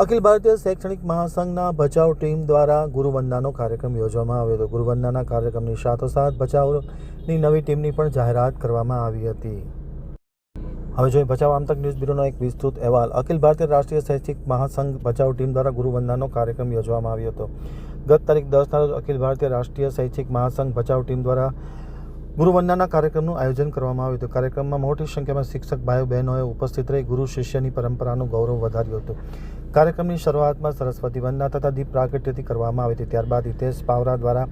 અખિલ ભારતીય શૈક્ષણિક મહાસંઘના ભચાઉ ટીમ દ્વારા ગુરુવંદનાનો કાર્યક્રમ યોજવામાં આવ્યો હતો. ગુરુવંદનાના કાર્યક્રમની સાથોસાથ ભચાઉની નવી ટીમની પણ જાહેરાત કરવામાં આવી હતી. હવે જોઈએ ભચાઉ આમતક ન્યૂઝ બ્યુરોનો એક વિસ્તૃત અહેવાલ. અખિલ ભારતીય રાષ્ટ્રીય શૈક્ષિક મહાસંઘ ભચાઉ ટીમ દ્વારા ગુરુવંદનાનો કાર્યક્રમ યોજવામાં આવ્યો હતો. ગત તારીખ 10ના રોજ અખિલ ભારતીય રાષ્ટ્રીય શૈક્ષિક મહાસંઘ ભચાઉ ટીમ દ્વારા ગુરુવંદનાના કાર્યક્રમનું આયોજન કરવામાં આવ્યું હતું. કાર્યક્રમમાં મોટી સંખ્યામાં શિક્ષક ભાઈઓ બહેનોએ ઉપસ્થિત રહી ગુરુ શિષ્યની પરંપરાનું ગૌરવ વધાર્યું હતું. કાર્યક્રમની શરૂઆતમાં સરસ્વતી વંદના તથા દીપ પ્રાગટ્યથી કરવામાં આવી હતી. ત્યારબાદ હિતેશ પાવરા દ્વારા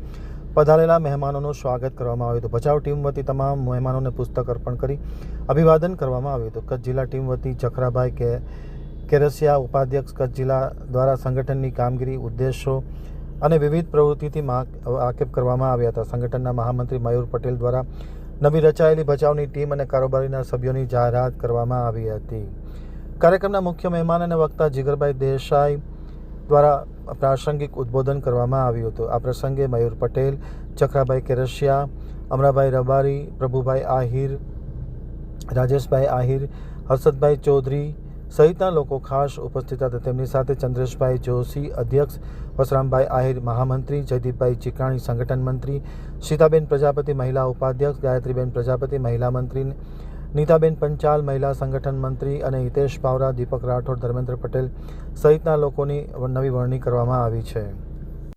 પધારેલા મહેમાનોનું સ્વાગત કરવામાં આવ્યું હતું. ભચાઉ ટીમ વતી તમામ મહેમાનોને પુસ્તક અર્પણ કરી અભિવાદન કરવામાં આવ્યું હતું. કચ્છ જિલ્લા ટીમ વતી ચખરાભાઈ કેરસિયા ઉપાધ્યક્ષ કચ્છ જિલ્લા દ્વારા સંગઠનની કામગીરી, ઉદ્દેશો અને વિવિધ પ્રવૃત્તિથી વાકેફ કરવામાં આવ્યા હતા. સંગઠનના મહામંત્રી મયુર પટેલ દ્વારા નવી રચાયેલી ભચાઉની ટીમ અને કારોબારીના સભ્યોની જાહેરાત કરવામાં આવી હતી. કાર્યક્રમના મુખ્ય મહેમાન અને વક્તા જીગરભાઈ દેસાઈ દ્વારા પ્રાસંગિક ઉદ્બોધન કરવામાં આવ્યું હતું. આ પ્રસંગે મયુર પટેલ, ચખરાભાઈ કેરસિયા, અમરાભાઈ રબારી, પ્રભુભાઈ આહિર, રાજેશભાઈ આહિર, હર્ષદભાઈ ચૌધરી સહિતના લોકો ખાસ ઉપસ્થિત હતા. તેમની સાથે ચંદ્રેશભાઈ જોશી અધ્યક્ષ, વસરામભાઈ આહિર મહામંત્રી, જયદીપભાઈ ચીકાણી સંગઠન મંત્રી, સીતાબેન પ્રજાપતિ મહિલા ઉપાધ્યક્ષ, ગાયત્રીબેન પ્રજાપતિ મહિલા મંત્રી, નીતાબેન પંચાલ મહિલા સંગઠન મંત્રી અને હિતેશ પાવરા, દીપક રાઠોડ, ધર્મેન્દ્ર પટેલ સહિતના લોકોની નવી વરણી કરવામાં આવી છે.